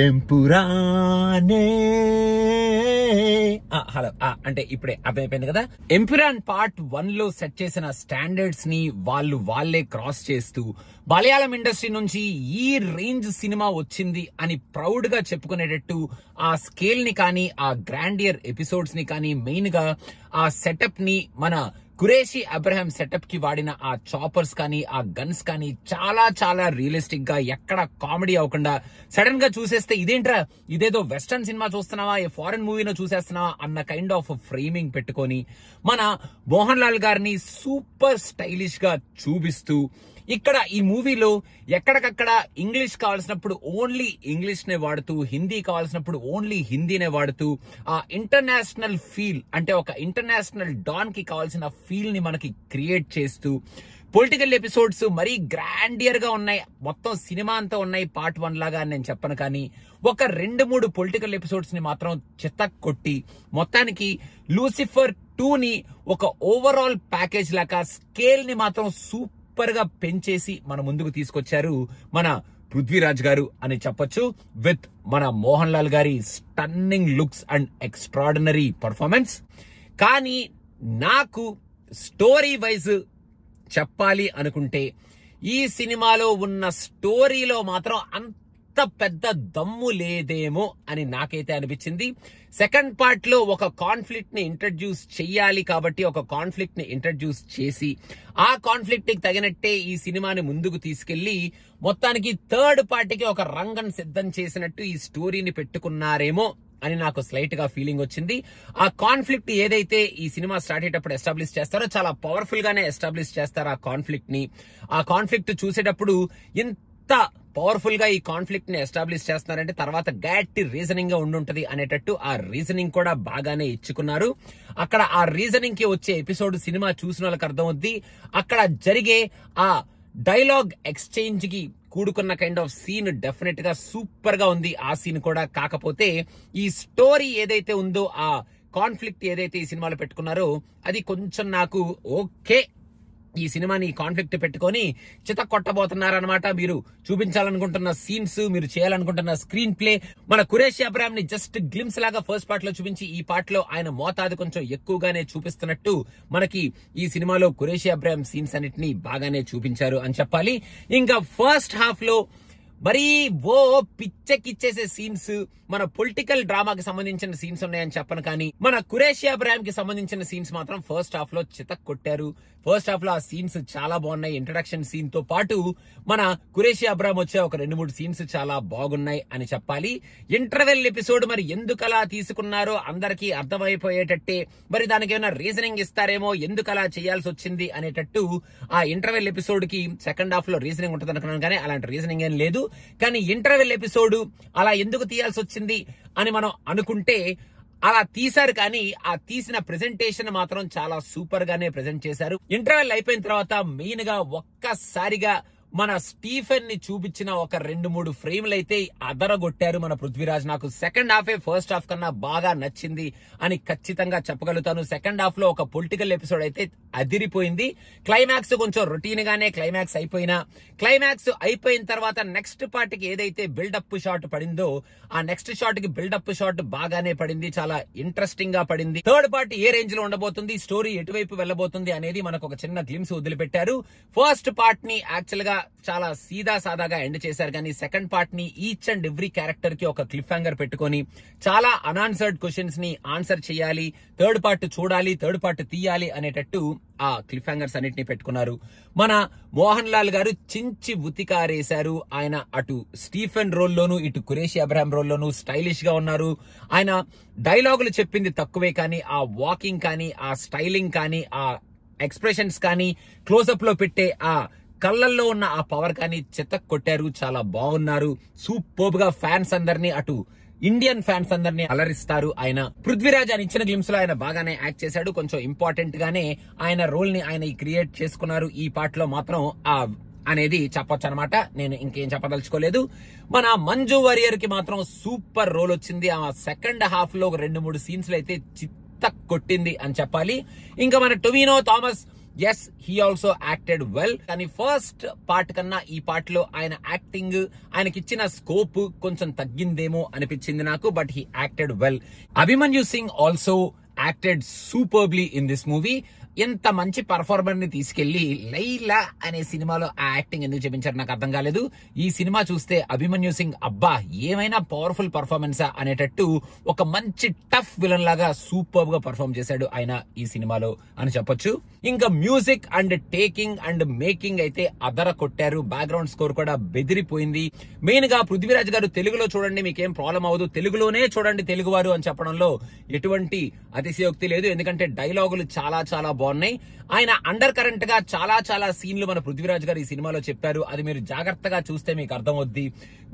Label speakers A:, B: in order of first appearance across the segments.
A: ఎంపురానే hello అంటే ఇప్పుడే అర్థమైపోయింది కదా. ఎంపురాన్ పార్ట్ 1 లో సెట్ చేసిన స్టాండర్డ్స్ ని వాళ్ళే క్రాస్ చేస్తూ మలయాళం ఇండస్ట్రీ నుంచి ఈ రేంజ్ సినిమా వచ్చింది అని ప్రౌడ్ గా చెప్పుకునేటట్టు ఆ స్కేల్ ని కానీ, ఆ గ్రాండియర్ ఎపిసోడ్స్ ని కానీ, మెయిన్ గా ఆ సెటప్ ని మన ఖురేషీ అబ్రహాం సెటప్ కి వాడిన ఆ చాపర్స్ కానీ, ఆ గన్స్ కానీ చాలా చాలా రియలిస్టిక్ గా, ఎక్కడ కామెడీ అవ్వకుండా సడన్ గా చూసేస్తే ఇదేంట్రా ఇదేదో వెస్టర్న్ సినిమా చూస్తున్నావా, ఏ ఫారెన్ మూవీనో చూసేస్తున్నావా అన్న కైండ్ ఆఫ్ ఫ్రేమింగ్ పెట్టుకొని మన మోహన్ లాల్ గారిని సూపర్ స్టైలిష్ గా చూపిస్తూ, ఇక్కడ ఈ మూవీలో ఎక్కడికక్కడ ఇంగ్లీష్ కావాల్సినప్పుడు ఓన్లీ ఇంగ్లీష్ నే వాడుతూ, హిందీ కావాల్సినప్పుడు ఓన్లీ హిందీనే వాడుతూ, ఆ ఇంటర్నేషనల్ ఫీల్ అంటే ఒక ఇంటర్నేషనల్ డాన్ కి కావాల్సిన ఫీల్ ని మనకి క్రియేట్ చేస్తూ, పొలిటికల్ ఎపిసోడ్స్ మరీ గ్రాండియర్ గా ఉన్నాయి, మొత్తం సినిమా అంతా ఉన్నాయి పార్ట్ 1 లాగా అని నేను చెప్పను. కానీ ఒక 2-3 పొలిటికల్ ఎపిసోడ్స్ ని మాత్రం చితక్కొట్టి మొత్తానికి లూసిఫర్ 2 ని ఒక ఓవరాల్ ప్యాకేజ్ లాగా స్కేల్ ని మాత్రం సూపర్ గా పెంచేసి మన ముందుకు తీసుకొచ్చారు మన పృథ్వీరాజ్ గారు అని చెప్పొచ్చు. విత్ మన మోహన్ లాల్ గారి stunning looks and extraordinary performance. కానీ నాకు స్టోరీ వైజ్ చెప్పాలి అనుకుంటే ఈ సినిమాలో ఉన్న స్టోరీలో మాత్రం అంత పెద్ద దమ్ము లేదేమో అని నాకైతే అనిపించింది. సెకండ్ పార్ట్ లో ఒక కాన్ఫ్లిక్ట్ ని ఇంట్రడ్యూస్ చెయ్యాలి కాబట్టి ఒక కాన్ఫ్లిక్ట్ ని ఇంట్రడ్యూస్ చేసి ఆ కాన్ఫ్లిక్ట్ కి తగినట్టే ఈ సినిమాని ముందుకు తీసుకెళ్లి మొత్తానికి థర్డ్ పార్టీకి ఒక రంగం సిద్ధం చేసినట్టు ఈ స్టోరీని పెట్టుకున్నారేమో అని నాకు స్లైట్ గా ఫీలింగ్ వచ్చింది. ఆ కాన్ఫ్లిక్ట్ ఏదైతే ఈ సినిమా స్టార్ట్ అయ్యేటప్పుడు ఎస్టాబ్లిష్ చేస్తారో చాలా పవర్ఫుల్ గానే ఎస్టాబ్లిష్ చేస్తారు ఆ కాన్ఫ్లిక్ట్ ని. ఆ కాన్ఫ్లిక్ట్ చూసేటప్పుడు ఎంత పవర్ఫుల్ గా ఈ కాన్ఫ్లిక్ట్ ని ఎస్టాబ్లిష్ చేస్తున్నారంటే తర్వాత గట్టి రీజనింగ్ గా ఉండుంటది అనేటట్టు ఆ రీజనింగ్ కూడా బాగానే ఇచ్చుకున్నారు. అక్కడ ఆ రీజనింగ్ కి వచ్చే ఎపిసోడ్ సినిమా చూసిన వాళ్ళకి అర్థమవుద్ది. అక్కడ జరిగే ఆ డైలాగ్ ఎక్స్చేంజ్ కి కూడుకున్న కైండ్ ఆఫ్ సీన్ డెఫినెట్ గా సూపర్ గా ఉంది. ఆ సీన్ కూడా కాకపోతే ఈ స్టోరీ ఏదైతే ఉందో, ఆ కాన్ఫ్లిక్ట్ ఏదైతే ఈ సినిమాలో పెట్టుకున్నారో అది కొంచెం నాకు ఓకే, ఈ సినిమాని కాన్ఫ్లిక్ట్ పెట్టుకొని చితక్కొట్టబోతున్నారనమాట. మీరు చూపించాలనుకుంటున్న సీన్స్, మీరు చేయాలనుకుంటున్న స్క్రీన్ ప్లే, మన ఖురేషీ అబ్రహాం ని జస్ట్ గ్లిమ్స్ లాగా ఫస్ట్ పార్ట్ లో చూపించి ఈ పార్ట్ లో ఆయన మోతాదు కొంచెం ఎక్కువగానే చూపిస్తున్నట్టు మనకి ఈ సినిమాలో ఖురేషీ అబ్రహాం సీన్స్ అన్నిటిని బాగానే చూపించారు అని చెప్పాలి. ఇంకా ఫస్ట్ హాఫ్ లో మరీ ఓ పిచ్చెక్కిచ్చేసే సీన్స్, మన పొలిటికల్ డ్రామాకి సంబంధించిన సీన్స్ ఉన్నాయని చెప్పను. కానీ మన ఖురేషీ అబ్రహాం కి సంబంధించిన సీన్స్ మాత్రం ఫస్ట్ హాఫ్ లో చితక్ కొట్టారు. ఫస్ట్ హాఫ్ లో ఆ సీన్స్ చాలా బాగున్నాయి. ఇంట్రడక్షన్ సీన్ తో పాటు మన ఖురేషీ అబ్రహాం వచ్చే ఒక 2-3 సీన్స్ చాలా బాగున్నాయి అని చెప్పాలి. ఇంటర్వెల్ ఎపిసోడ్ మరి ఎందుకలా తీసుకున్నారో అందరికీ అర్థమైపోయేటట్టే, మరి దానికి ఏమైనా రీజనింగ్ ఇస్తారేమో ఎందుకలా చేయాల్సి వచ్చింది అనేటట్టు ఆ ఇంటర్వెల్ ఎపిసోడ్ కి సెకండ్ హాఫ్ లో రీజనింగ్ ఉంటుంది అనుకున్నాను. కానీ అలాంటి రీజనింగ్ ఏం లేదు. కానీ ఇంటర్వెల్ ఎపిసోడ్ అలా ఎందుకు తీయాల్సి వచ్చింది అని మనం అనుకుంటే అలా తీశారు. కానీ ఆ తీసిన ప్రెజెంటేషన్ మాత్రం చాలా సూపర్ గానే ప్రెజెంట్ చేశారు. ఇంటర్వెల్ అయిపోయిన తర్వాత మెయిన్ గా ఒక్కసారిగా మన స్టీఫెన్ ని చూపించిన ఒక 2-3 ఫ్రేమ్లు అయితే అదరగొట్టారు మన పృథ్వీరాజ్. నాకు సెకండ్ హాఫే ఫస్ట్ హాఫ్ కన్నా బాగా నచ్చింది అని ఖచ్చితంగా చెప్పగలుగుతాను. సెకండ్ హాఫ్ లో ఒక పొలిటికల్ ఎపిసోడ్ అయితే అదిరిపోయింది. క్లైమాక్స్ కొంచెం రొటీన్ గానే క్లైమాక్స్ అయిపోయిన తర్వాత నెక్స్ట్ పార్ట్ కి ఏదైతే బిల్డప్ షాట్ పడిందో ఆ నెక్స్ట్ షాట్ కి బిల్డప్ షాట్ బాగానే పడింది, చాలా ఇంట్రెస్టింగ్ గా పడింది. థర్డ్ పార్ట్ ఏ రేంజ్ లో ఉండబోతుంది, స్టోరీ ఎటువైపు వెళ్ళబోతుంది అనేది మనకు ఒక చిన్న గ్లిమ్స్ వదిలిపెట్టారు. ఫస్ట్ పార్ట్ ని యాక్చువల్ గా చాలా సీదా సాదాగా ఎండ్ చేశారు. కానీ సెకండ్ పార్ట్ ని ఈచ్ అండ్ ఎవ్రీ క్యారెక్టర్ కి ఒక క్లిఫ్ హ్యాంగర్ పెట్టుకొని చాలా అన్ఆన్సర్డ్ క్వశ్చన్స్ ని ఆన్సర్ చేయాలి, థర్డ్ పార్ట్ చూడాలి, థర్డ్ పార్ట్ తీయాలి అనేటట్టు ఆ క్లిఫ్ హ్యాంగర్స్ అన్నిటిని పెట్టుకున్నారు. మన మోహన్ లాల్ గారు చించి ఉతికారేశారు. ఆయన అటు స్టీఫెన్ రోల్లోను ఇటు ఖురేషీ అబ్రహాం రోల్లోను స్టైలిష్ గా ఉన్నారు. ఆయన డైలాగులు చెప్పింది తక్కువే, కానీ ఆ వాకింగ్ కానీ, ఆ స్టైలింగ్ కానీ, ఆ ఎక్స్ప్రెషన్స్ కానీ, క్లోజప్ లో పెట్టే ఆ కళ్ళల్లో ఉన్న ఆ పవర్ కానీ చితక్ కొట్టారు. చాలా బాగున్నారు. సూపర్ గా ఫ్యాన్స్ అందరినీ, అటు ఇండియన్ ఫ్యాన్స్ అందరినీ అలరిస్తారు ఆయన. పృథ్వీరాజ్ ఆయన ఇచ్చిన గ్లిమ్స్ లో ఆయన బాగానే యాక్ట్ చేశాడు. కొంచెం ఇంపార్టెంట్ గానే ఆయన రోల్ ని ఆయన క్రియేట్ చేసుకున్నారు. ఈ పార్ట్ లో మాత్రం అనేది చెప్పొచ్చు అనమాట. నేను ఇంకేం చెప్పదలుచుకోలేదు. మన మంజు వారియర్ కి మాత్రం సూపర్ రోల్ వచ్చింది. ఆ సెకండ్ హాఫ్ లో 2-3 సీన్స్ లో అయితే చిత్త కొట్టింది అని చెప్పాలి. ఇంకా మన Tovino Thomas as he also acted well. కానీ ఫస్ట్ పార్ట్ కన్నా ఈ పార్ట్ లో ఆయన యాక్టింగ్, ఆయనకిచ్చిన స్కోప్ కొంచెం తగ్గిందేమో అనిపించింది నాకు. But he acted well. Abhimanyu Singh also acted superbly in this movie. ఎంత మంచి పర్ఫార్మర్ ని తీసుకెళ్లి లైలా అనే సినిమాలో ఆ యాక్టింగ్ ఎందుకు చూపించారు నాకు అర్థం కాలేదు. ఈ సినిమా చూస్తే అభిమన్యు సింగ్ అబ్బా ఏమైనా పవర్ఫుల్ పర్ఫార్మెన్సా అనేటట్టు ఒక మంచి టఫ్ విలన్ లాగా సూపర్ గా పర్ఫార్మ్ చేశాడు ఆయన ఈ సినిమాలో అని చెప్పొచ్చు. ఇంకా music and taking and making అయితే అదర కొట్టారు. బ్యాక్గ్రౌండ్ స్కోర్ కూడా బెదిరిపోయింది. మెయిన్ గా పృథ్వీరాజ్ గారు తెలుగులో చూడండి మీకేం ప్రాబ్లం అవ్వదు, తెలుగులోనే చూడండి తెలుగువారు అని చెప్పడంలో ఎటువంటి అతిశయోక్తి లేదు. ఎందుకంటే డైలాగులు చాలా చాలా బాగున్నాయి. ఆయన అండర్ కరెంట్ గా చాలా సీన్లు మన పృథ్వీరాజ్ గారు ఈ సినిమాలో చెప్పారు. అది మీరు జాగ్రత్తగా చూస్తే మీకు అర్థమవుద్ది.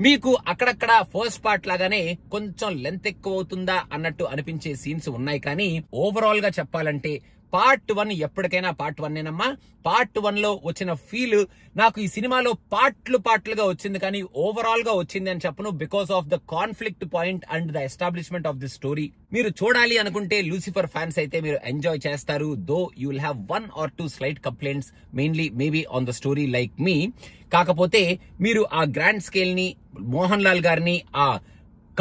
A: మీకు అక్కడక్కడ ఫస్ట్ పార్ట్ లాగానే కొంచెం లెంత్ ఎక్కువ అవుతుందా అన్నట్టు అనిపించే సీన్స్ ఉన్నాయి. కానీ ఓవరాల్ గా చెప్పాలంటే పార్ట్ 1 ఎప్పటికైనా పార్ట్ 1నేనమ్మా. పార్ట్ 1 లో వచ్చిన ఫీల్ నాకు ఈ సినిమాలో పార్ట్లుగా వచ్చింది, కానీ ఓవరాల్ గా వచ్చింది అని చెప్పను. Because of the conflict point and the establishment of the story. మీరు చూడాలి అనుకుంటే లూసిఫర్ ఫ్యాన్స్ అయితే మీరు ఎంజాయ్ చేస్తారు. Though you will have 1 or 2 slight complaints mainly maybe on the story like me. కాకపోతే మీరు ఆ గ్రాండ్ స్కేల్ ని, మోహన్ లాల్ గారిని, ఆ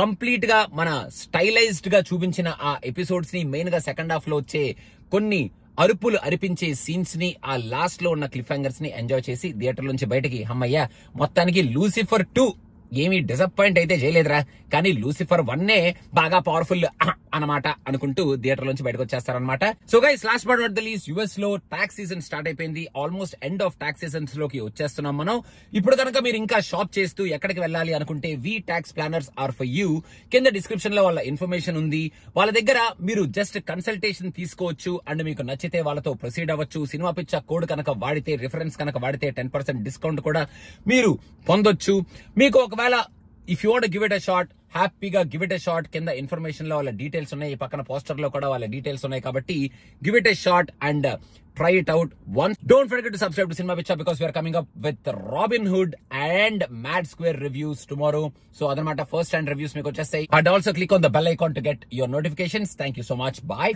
A: కంప్లీట్ గా మన స్టైలైజ్డ్ గా చూపించిన ఆ ఎపిసోడ్స్ ని, మెయిన్ గా సెకండ్ హాఫ్ లో వచ్చే కొన్ని అరుపులు అరిపించే సీన్స్ ని, ఆ లాస్ట్ లో ఉన్న క్లిఫ్ హ్యాంగర్స్ ని ఎంజాయ్ చేసి థియేటర్ నుంచి బయటకి అమ్మయ్యా మొత్తానికి లూసిఫర్ 2 ఏమీ డిసప్పాయింట్ అయితే చేయలేదురా, కానీ లూసిఫర్ 1 బాగా పవర్ఫుల్ అన్నమాట అనుకుంటూ థియేటర్ నుంచి బయటకు వచ్చేస్తారనమాట. So guys last but not the least, US లో టాక్స్ సీజన్ స్టార్ట్ అయిపోయింది. Almost end of tax seasons లోకి వచ్చేస్తున్నాం మనం. ఇప్పుడు కనుక మీరు ఇంకా షాప్ చేస్తూ ఎక్కడికి వెళ్ళాలి అనుకుంటే we tax planners are for you. కింద డిస్క్రిప్షన్ లో వాళ్ళ ఇన్ఫర్మేషన్ ఉంది. వాళ్ళ దగ్గర మీరు జస్ట్ కన్సల్టేషన్ తీసుకోవచ్చు అండ్ మీకు నచ్చితే వాళ్ళతో ప్రొసీడ్ అవ్వచ్చు. సినిమా పిచ్చ కోడ్ కనుక వాడితే, రిఫరెన్స్ కనుక వాడితే 10% డిస్కౌంట్ కూడా మీరు పొందొచ్చు. మీకు ఒకవేళ if you want give it a shot, హ్యాపీగా గివ్ ఇట్ ఎ షాట్. కింద ఇన్ఫర్మేషన్ లో వాళ్ళ డీటెయిల్స్ ఉన్నాయి, ఈ పక్కన పోస్టర్ లో కూడా వాళ్ళ డీటెయిల్స్ ఉన్నాయి. కాబట్టి give it a shot and try it out once. Don't forget to subscribe to Cinema Picha because we are coming up with Robin Hood and Mad Square reviews tomorrow. So adanamata first hand reviews meeku vachestayi. And also click on the bell icon to get your notifications. Thank you so much. Bye.